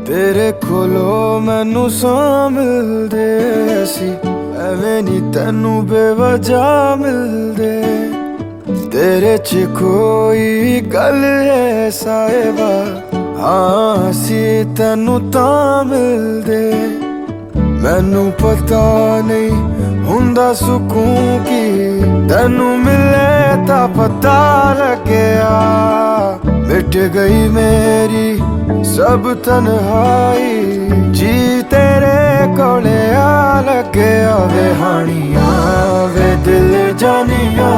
तेरे कोलो मैनू सां मिलदे सी, एवें नी तैनू बेवजह मिलदे। तेरे च कोई गल है साहिबा, हाँ सी तैनू तां मिलदे। मैनू पता नहीं हुंदा सुकून की, तैनू मिले तां पता लग्या। मिट गई मेरी सब तन्हाई, जी तेरे कोले आ लग्या। वे हानिया वे दिल जानिया,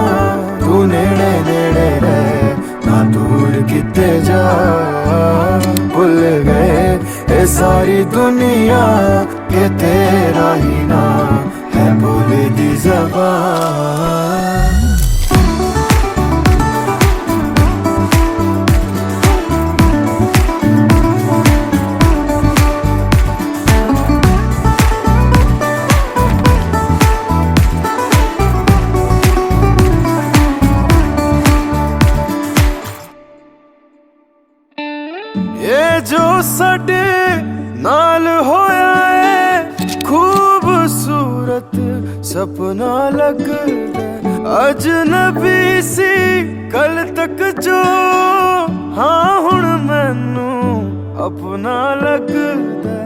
तू नेड़े नेड़े रह ना दूर किते जा। भुल गए ये सारी दुनिया के तेरा ही ना है बोले दी ज़बान। ये जो साडे नाल होया है खूबसूरत सपना लगदा, अजनबी सी कल तक जो, हाँ हुण मैनू अपना लगदा।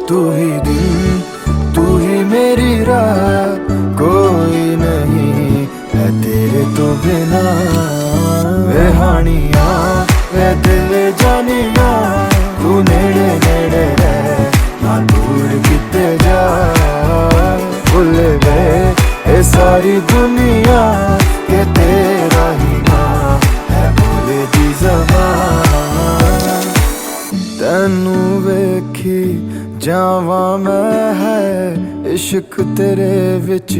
तू ही दिन तू ही मेरी रात, कोई नहीं है तेरे तो बिना। वे हानिया वे दिल जानिया, तू नेड़े नेड़े रह ना दूर किते जा। भुल गए ये सारी दुनिया के तेरा ही ना है बोले दी ज़बान। तैनू वेखी जावा मैं है इश्क तेरे विच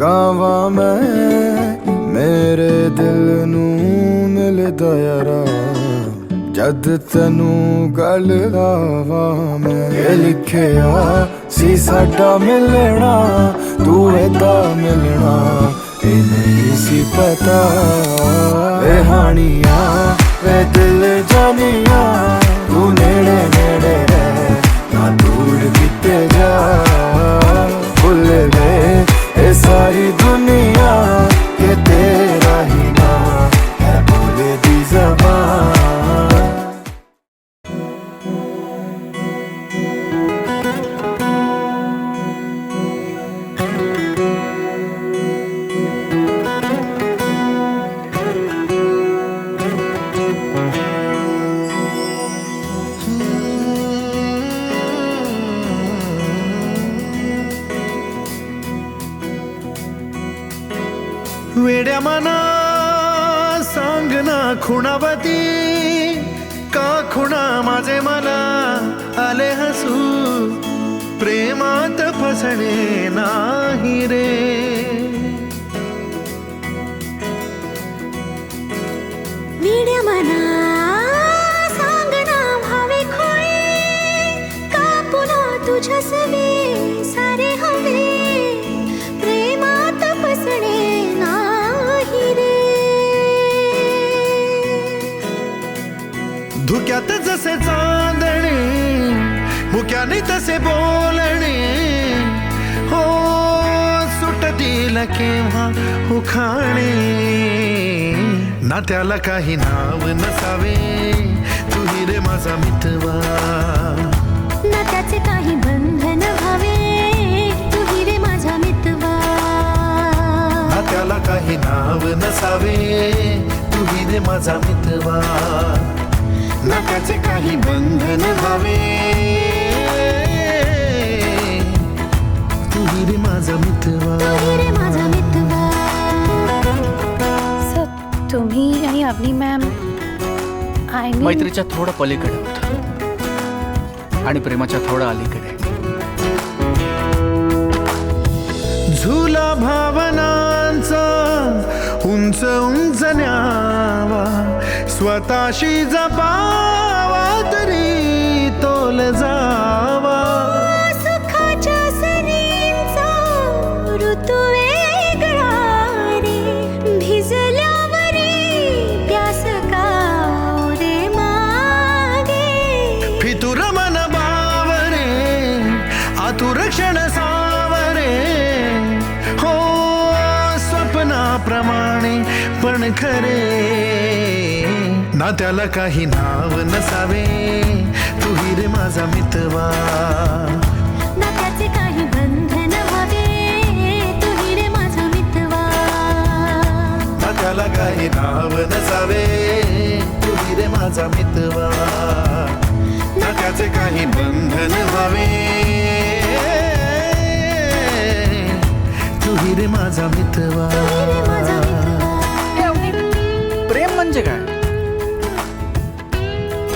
गावा मैं। मेरे दिल नू मिलदा यारा जद तैनू गल लावा मैं। ये लिखिया सी साडा मिलना, तू एदा मिलना ये नहीं सी पता। वे हानिया वे दिल जानिया, तू नेड़े नेड़े रह ना दूर किते जा। भुल गए ये सारी दुनिया के तेरा ही ना है बोले दी ज़बान। वेड्या मना सांगना खुणावती का खुणा माझे मला आले हसू। प्रेमात फसणे नाही रे, वेड्या मना सांगना भावे खोळे, का पुन्हा तुझ्या सवे सारे हवे। प्रेमात फसणे धुक्यात जसे चांदणे, मुक्याने तसे बोलणे। हो सुटतील केव्हा उखाणे, ना त्याला काही नाव नसावे। तू ही रे माझा मितवा, ना त्याचे काही बंधन व्हावे। तू ही रे माझा मितवा, ना त्याला काही नाव नसावे। तू ही रे माझा मितवा, ना त्याचे काही बंधन व्हावे। तू ही रे माझा मितवा, तू ही रे माझा मितवा। सर तुम्ही आणि अवनी मॅम मैत्रीच्या थोडं पलीकडे होतं आणि प्रेमाच्या थोडं अलीकडे। झुला भावनांचा उंच उंच न्यावा, स्वतःशी जपावा तरी तोल जावा। सुखाच्या सरींचा ऋतू वेगळा रे, भिजल्यावरी प्यास का रे मागे। पण खरे ना त्याला काही नाव नसावे तू हिरे माझा मितवा ना त्याचे काही बंधन व्हावे तू हिरे माझा मितवा ना त्याला काही नाव नसावे तू हिरे माझा मितवा ना त्याचे काही बंधन व्हावे तू हिरे माझा मितवा हिरे माझा मितवा प्रेम म्हणजे काय?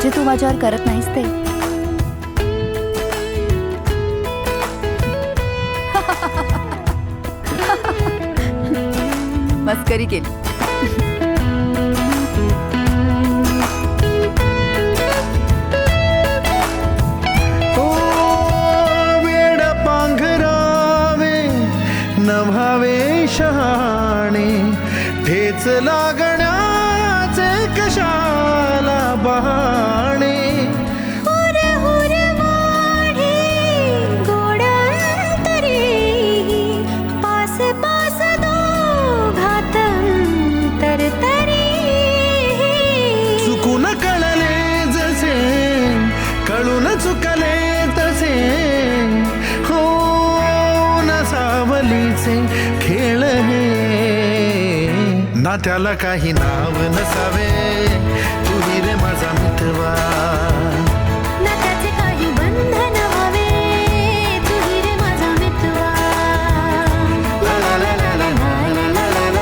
जे तू माझ्यावर करत नाहीस ते. मस्करी केली. वेड पांघरावे नभावे शहाणे ठेच लागण्याचे कशाला बहाणे हुर हुर वाढे गोड अंतरे पास पास दोघात तरतरी चुकून कळले जसे कळून चुकले तसे हो ना सावलीचे खेळ हे ना त्याला काही नाव नसावे तू हिरे माझा मितवा ना त्याचे काही बंधन व्हावे तू हिरे माझा मितवा ला ला ला ला ला ला ला ला ला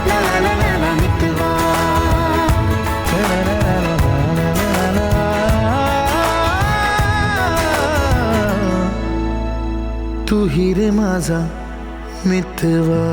ला ला ला ला ला मितवा ला ला ला ला ला ला ला तू हिरे माझा मितवा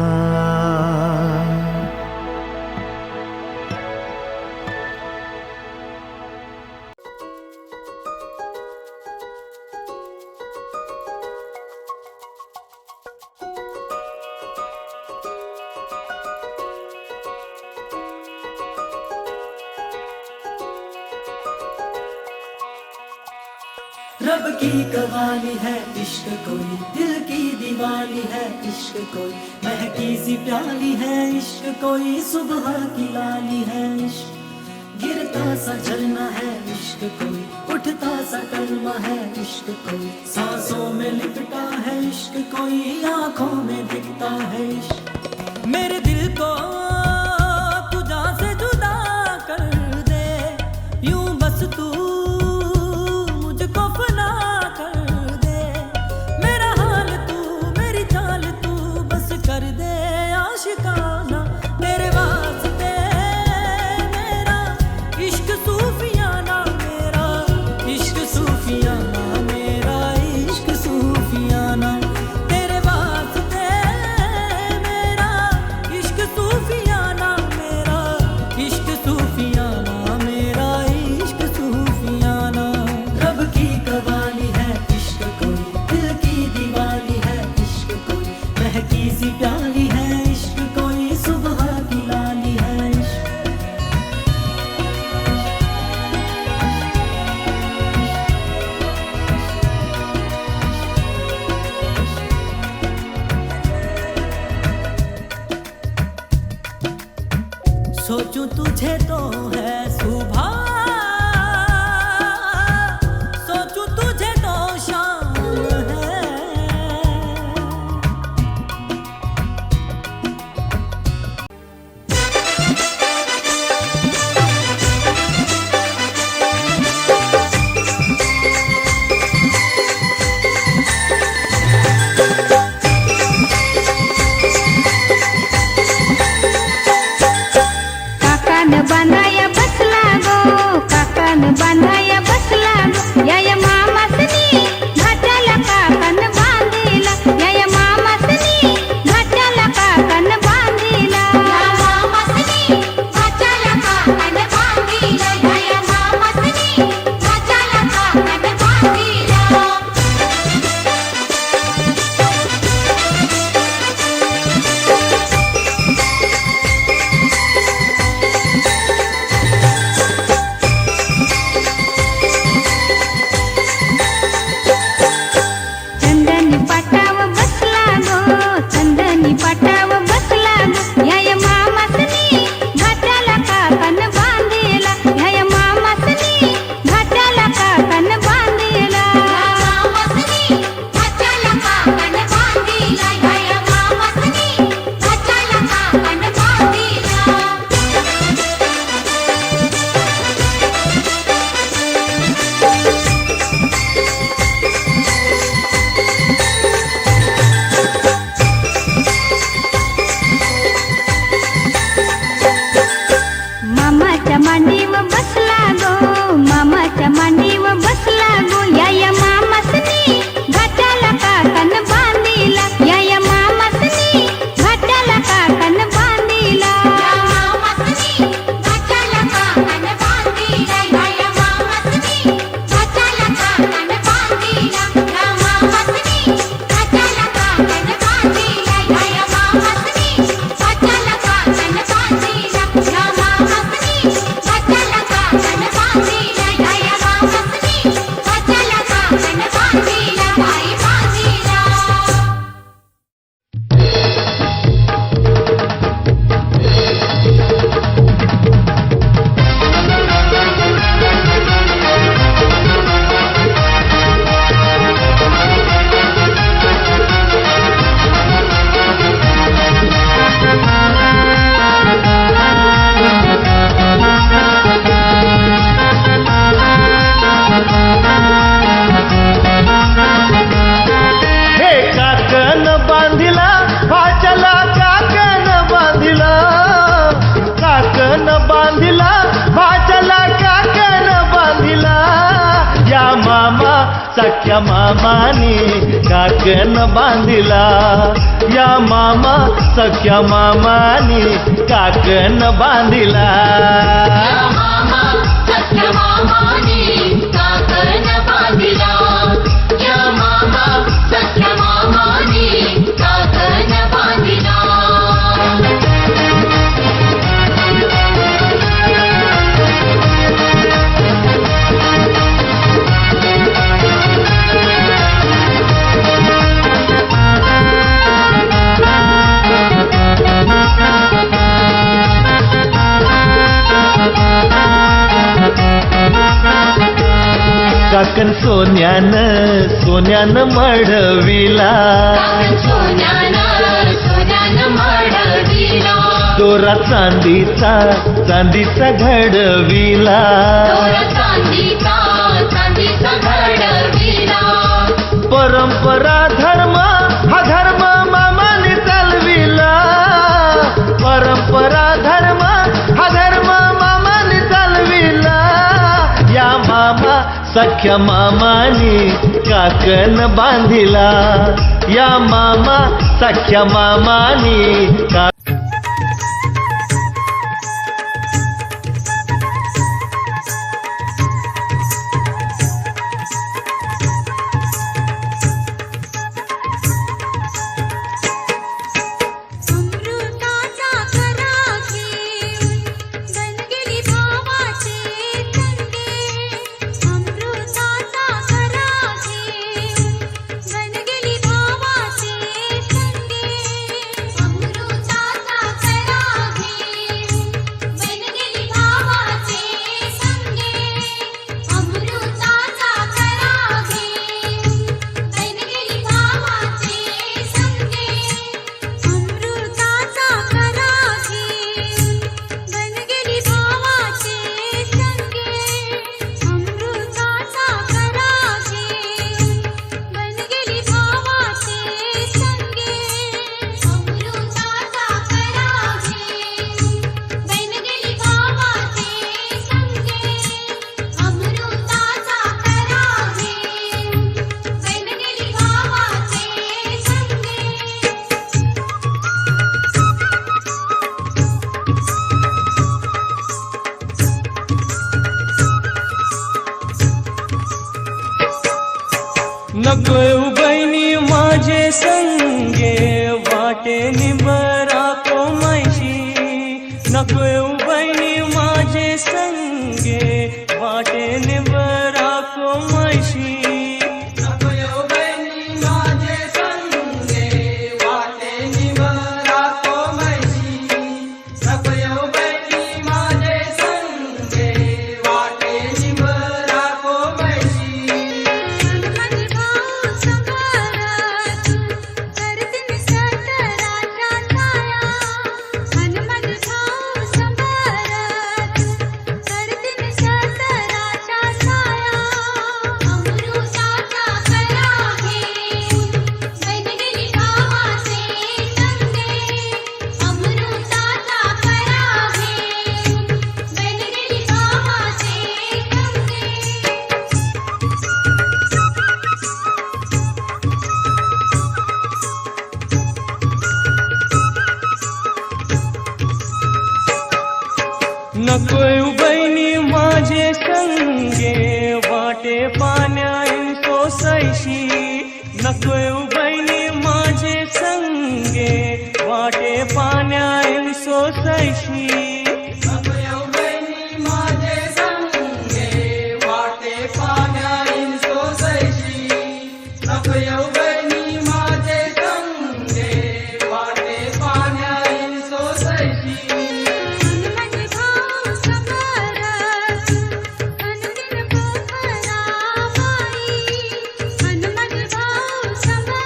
रब की कवाली है इश्क कोई, दिल की दीवानी है इश्क कोई, महकी सी प्याली है इश्क कोई, सुबह की लाली है इश्क, गिरता सा झरना है इश्क कोई, उठता सा कलमा है इश्क कोई, सांसों में लिपटा है इश्क कोई, आंखों में दिखता है इश्क। मेरे दिल को तुझा से जुदा कर दे, यूं बस तू सोचूं तुझे तो है सुबह, सोचूं तुझे तो शाम है, बांधाया बसला गो, काकान बांधाया बसला गो, या मामासनी घाटाला काकान बांधिला, या मामासनी घाटाला काकान बांधिला, या मामासनी घाटाला काकान बांधिला, या मामासनी घाटाला काकान बांधिला। सख्या मामानी काकण बांधिला, या मामा सख्या मामानी काकण बांधिला. मामा सख्या मामानी काकण बांधिला, या मामा सख्या मामानी काकण बांधिला. काकण सोन्यानं मढविला, सोन्यानं मढविला, दोरा चांदीचा घडविला. चांदीचा घडविला. परंपरा धर्म हा धर्म मामाने चालविला, परंपरा धर्म हा धर्म मामाने चालविला. या मामा सख्या मामानी काकण बांधिला, या मामा सख्या मामानी अमृताचा करा घेऊन बनगेली भावाचे संगे, अमृताचा करा घेऊन बनगेली भावाचे संगे, अमृताचा करा घेऊन बनगेली भावाचे संगे, अमृताचा करा घेऊन बनगेली भावाचे संगे, अमृताचा करा घेऊन बनगेली भावाचे संगे, अमृताचा करा घेऊन बनगेली भावाचे संगे, अमृताचा करा घेऊन बनगेली भावाचे संगे, अमृताचा करा घेऊन बनगेली भावाचे नकोय बहिणी माझे संगे वाटे निबरा कोमायशी, नकोय बहिणी माझे संगे वाटे निबरा कोमायशी, नकोय बहिणी माझे संगे वाटे निबरा कोमायशी, नकोय बहिणी माझे संगे वाटे निबरा कोमायशी. हनुमंत भाऊ समरथ करतीन सतराच्या छाया, हनुमंत भाऊ समरथ करतीन सतराच्या छाया, अमृताचा करा घेऊन बनगेली भावाचे संगे, अमृताचा करा घेऊन बनगेली भावाचे संगे. नकोय बहिणी माझे संगे वाटे पाण्यान सोसायशी, नकोय बहिणी माझे संगे वाटे पाण्यान सोसायशी, नकोय बहिणी माझे संगे वाटे पाण्यान सोसायशी, नकोय बहिणी माझे संगे वाटे पाण्यान सोसायशी. हनुमंत भाऊ समरथ करतीन पोखरा बाई, हनुमंत भाऊ समरथ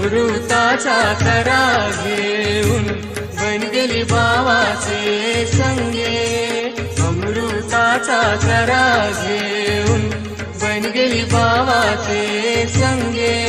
अमृताचा करा घेऊन बन गेली भावाचे संगे अमृताचा करा घेऊन बन गेली भावाचे संगे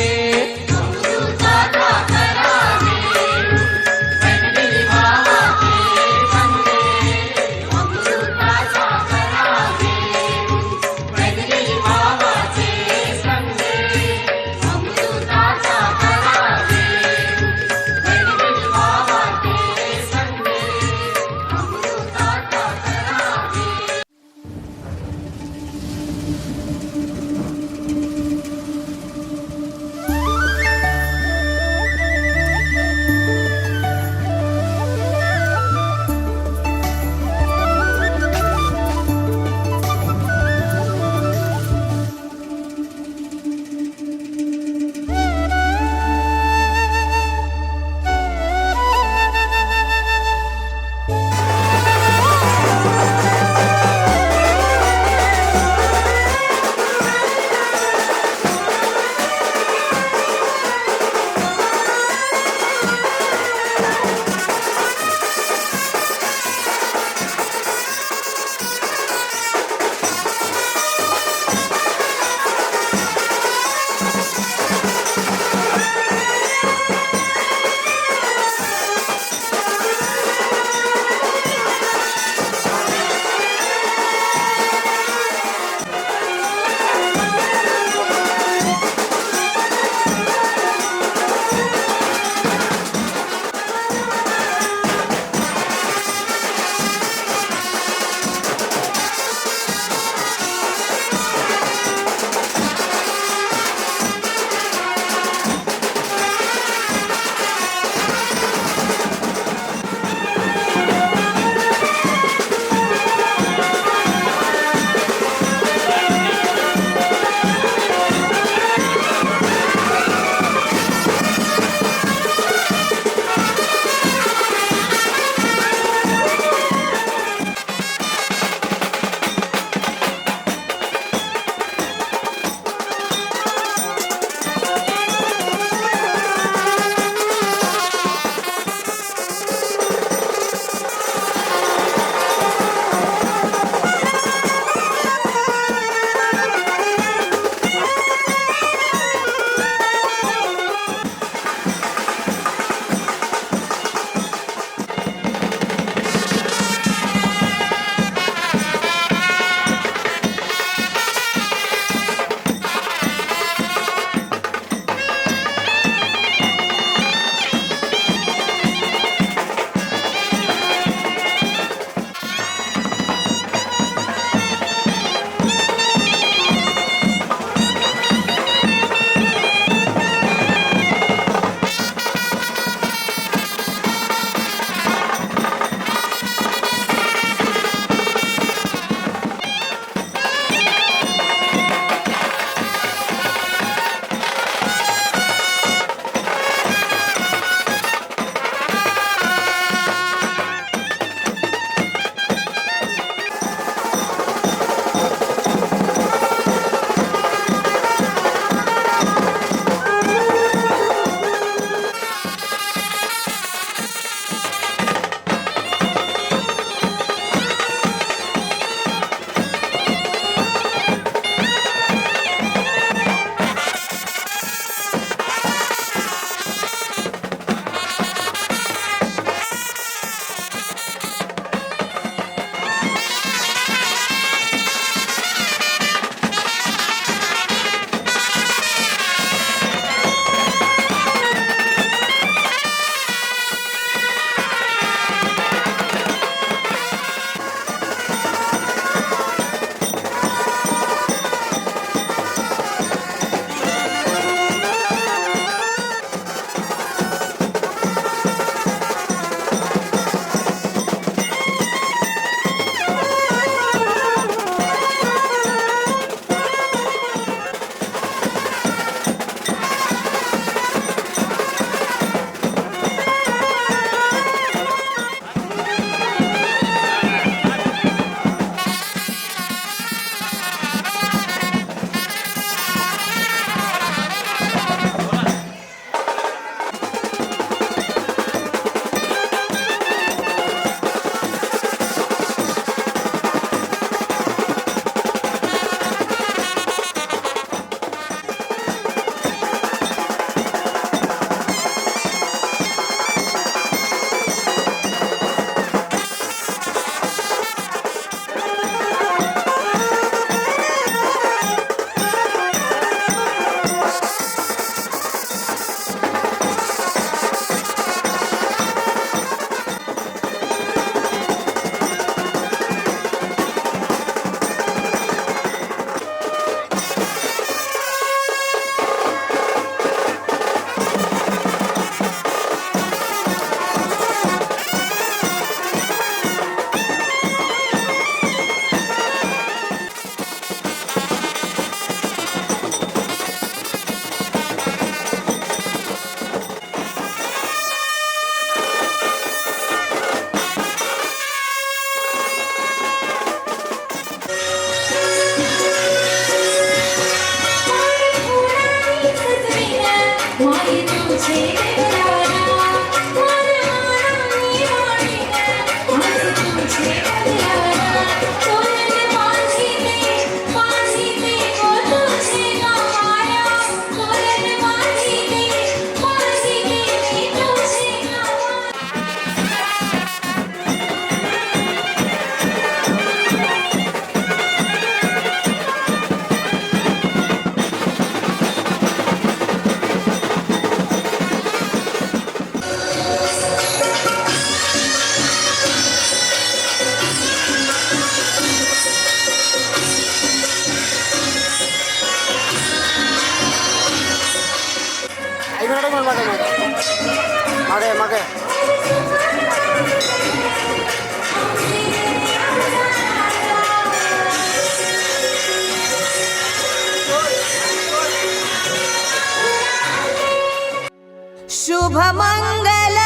शुभ मंगल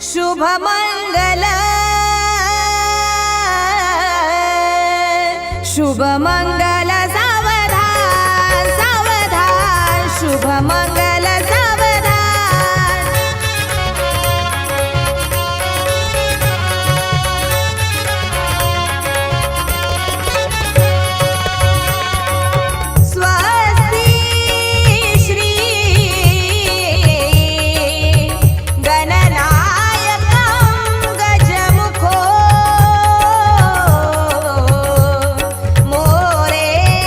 शुभ मंगल शुभ मंगल सावधान सावधान शुभ मंगल सावधान स्वस्ति श्री गणनायकं गजमुखो मोरेयं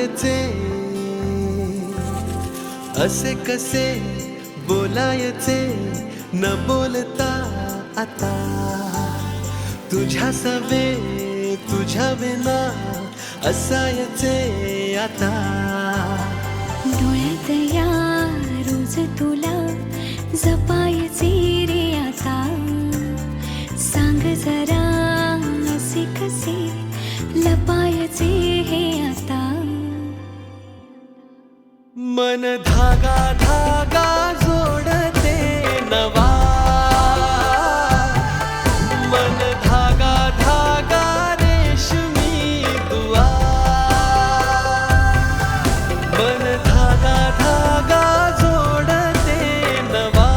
बोलायचे असे कसे बोलायचे न बोलता आता तुझ्या सवे तुझ्या विना असायचे आता डोळ्यात या रोज तुला जपायचे रे आता सांग जरा असे कसे लपायचे हे आता मन धागा धागा जोडते नवा मन धागा धागा रेशमी दुआ मन धागा धागा जोडते नवा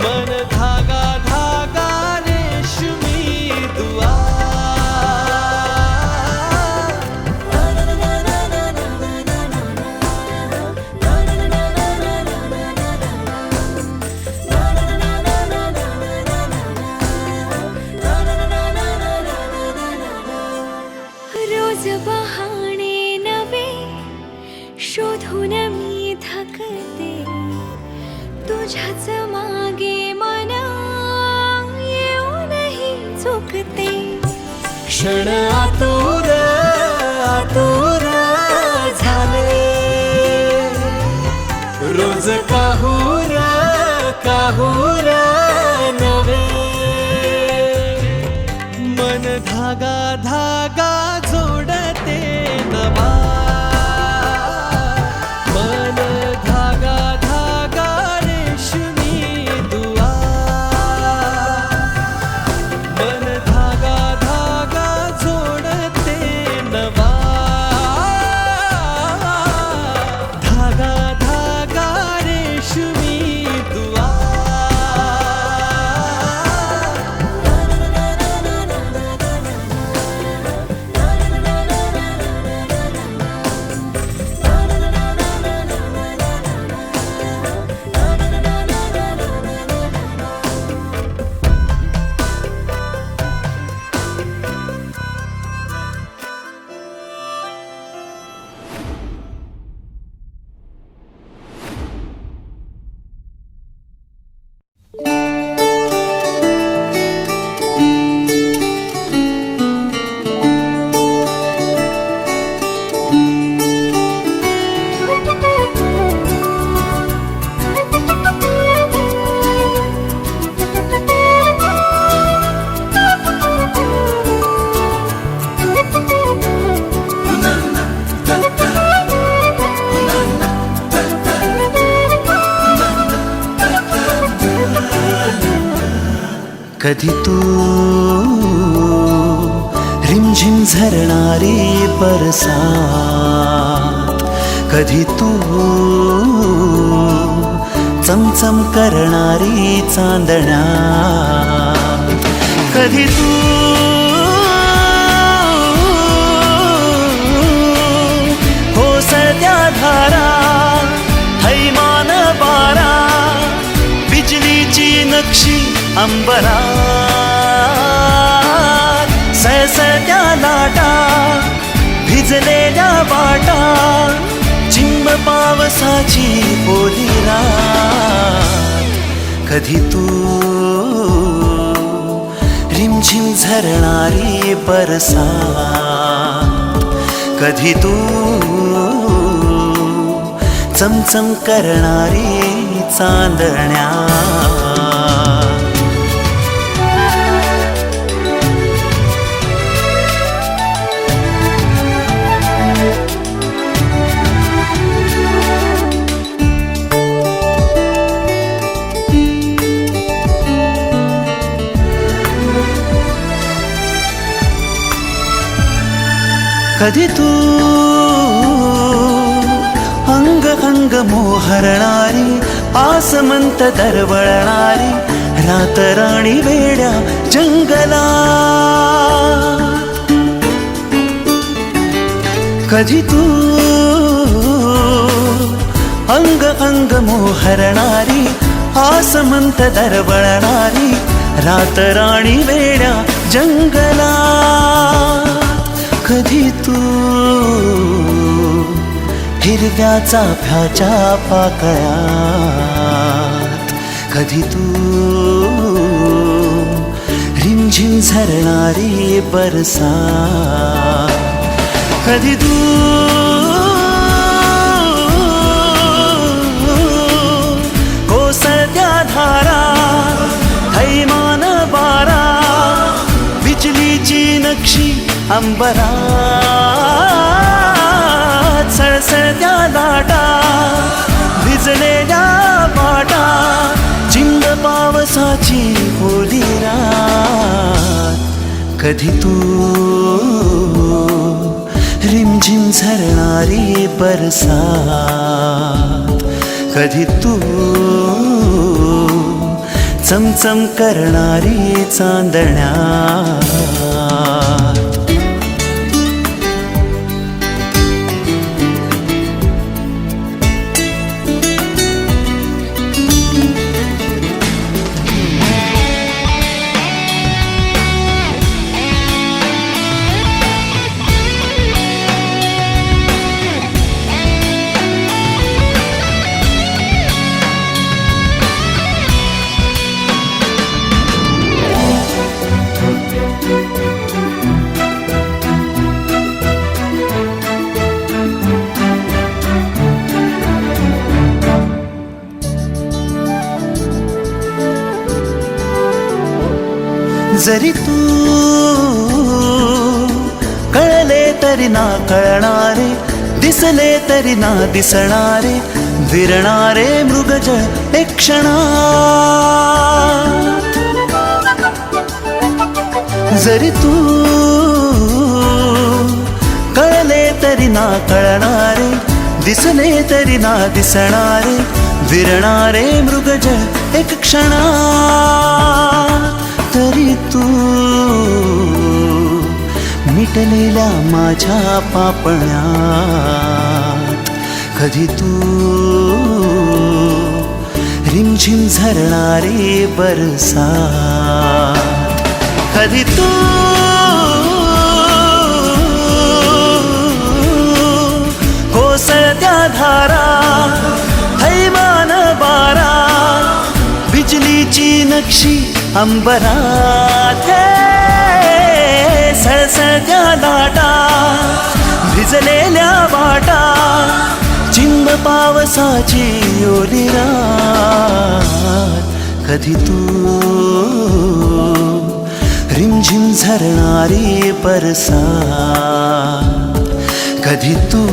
मन धागा धागा रेशमी दुआ रोज बहाणे नवे शोधून मी थकते तुझ्याच मागे मन येऊनही चुकते क्षण आतुर आतुर झाले रोज काहूर काहूर नवे मन धागा धागा जोडते नवा मन धागा धागा रेशमी दुआ मन धागा धागा जोडते नवा धागा धागा रेशमी दुआ कधी तू रिमझिम झरणारी बरसात कधी तू चमचम करणारी चांदण्या कधी तू कोसळत्या धारा हैमान बारा बिजलीची नक्षी अंबरात सळसळत्या लाटा भिजलेल्या वाटा चिंब पावसाची ओली रात कधी तू रिमझिम झरणारी बरसात कधी तू चमचम करणारी चांदण्या कधी तू अंग अंग मोहरणारी आसमंत दरवळणारी रात राणी वेड्या जंगला कधी तू अंग अंग मोहरणारी आसमंत दरवळणारी रात राणी वेड्या जंगला कधी तू हिरव्या चाफ्याच्या पाकळ्यात, कधी तू रिमझिम झरणारी बरसात, कधी तू कोसळत्या धारा, थैमान बारा, बिजलीची नक्षी अंबरात, सळसळत्या लाटा, भिजलेल्या वाटा, चिंब पावसाची ओली रात, कधी तू रिमझिम झरणारी बरसात, कधी तू चमचम करणारी चांदण्यात. जरी तू कळले तरी ना कळणारे, दिसले तरी ना दिसणारे, विरणारे मृगजळ एक क्षणात. जरी तू कळले तरी ना कळणारे, दिसले तरी ना दिसणारे, विरणारे मृगजळ एक क्षणात. तरी तू मिटलेल्या माझ्या पापण्यात, कधी तू रिमझिम झरणारी बरसात, कधी तू कोसळत्या धारा, थैमान बारा, बिजलीची नक्षी अंबरात, सळसळत्या लाटा, भिजलेल्या वाटा, चिंब पावसाची ओली रात, कधी तू रिमझिम झरणारी बरसात, कधी तू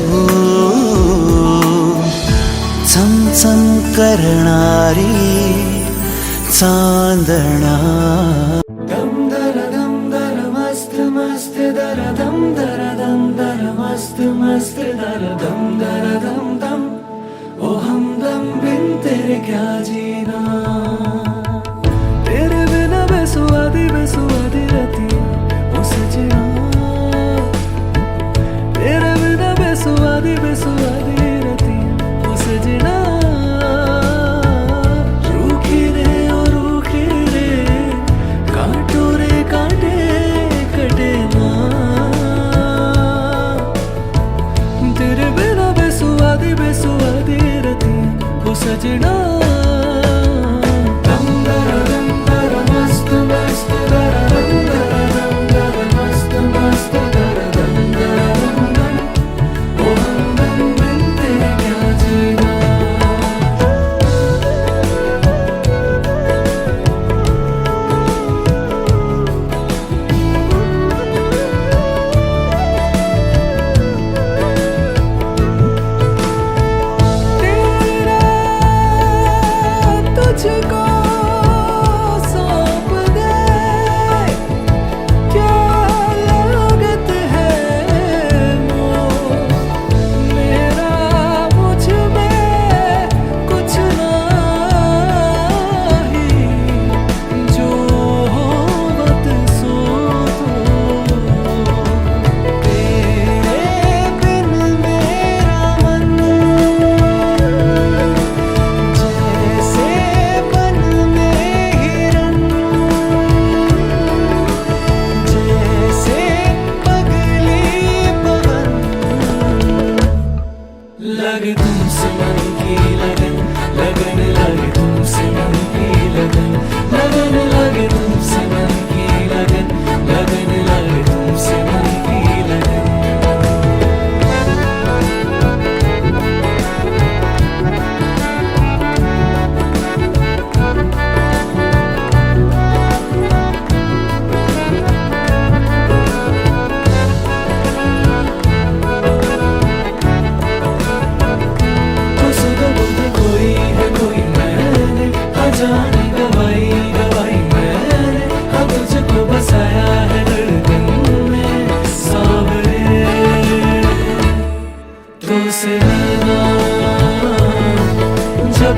चमचम करणारी चांदणा. दम दर मस्त मस्त दर दम दर मस्त मस्त दर दम दम ओ हमदम बिन तेरे क्या जीना, तेरे बिना बेसुआदी रतियां ओ सजना, तेरे बिना बेसुआदी रतियां ओ सजना. रूखी रे ओ रूखी रे, कांटो रे कांटे कटे ना, तेरे बिना बेसुआदी रतियां ओ सजना. दम दर मस्त मस्त दर दम दर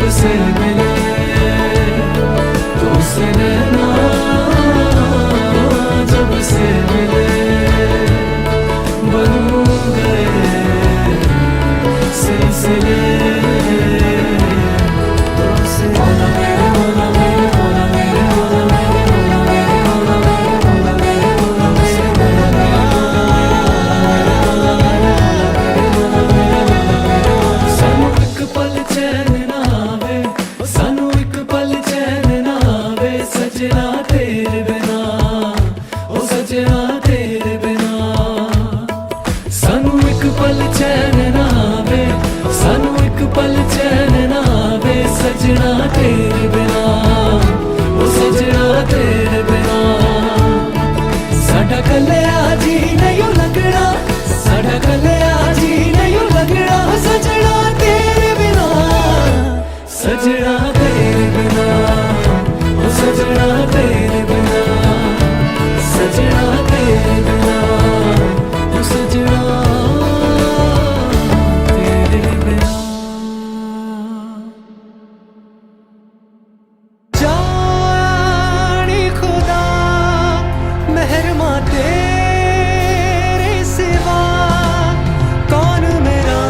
जब से मिले तुझसे नैना, जब से मिले बन गए सिलसिले। तुझसे बोला मेरे, बोला मेरे, बोला मेरे, बोला मेरे, बोला मेरे, बोला मेरे, बोला मेरे, बोला तुझसे बोला मेरे। सानू एक पल चैन ना आवे, सानू एक पल चैन ना आवे, सजना तेरे बिना, ओ सजना तेरे बिना। सानू एक पल चैन ना आवे, सानू एक पल चैन ना आवे, सजना तेरे बिना, ओ सजना तेरे बिना। साडा कल्लिया जी नहीं लगना, साडा कल्लिया जी नहीं लगना, सजना तेरे बिना, सजना तेरे बिना, ओ सजना तेरे बिना, सजना तेरे बिना, ओ सजना तेरे बिना। जाने खुदा मेहरमा तेरे सिवा कौन मेरा,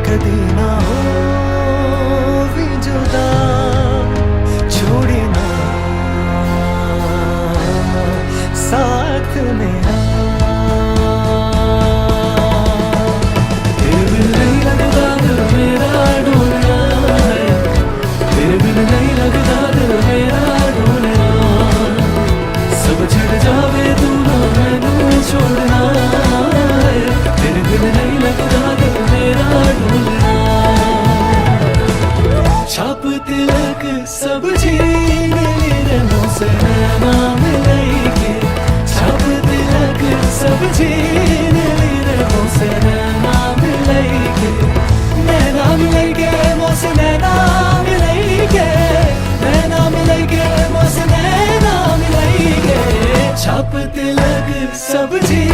कदी ना हो भी जुदा, छोड़े ना साथ मेरा। तेरे बिन नहीं लगता दिल मेरा ढूंढना है, तेरे बिन नहीं लगता दिल मेरा ढूंढना। सब छड़ जावे तू ना मैनू छोड़ना है, तेरे बिन नहीं लगता दिल मेरा ढूंढना। छाप तिलक सब छीन ली मुझसे नैना मिलेगी, छाप तिलक सब छीन ली मुझसे नैना मिलेगी, नैना मिलेगी मुझसे नैना मिलेगी, नैना मिलेगी मुझसे नैना मिलेगी। छाप तिलक सब छीन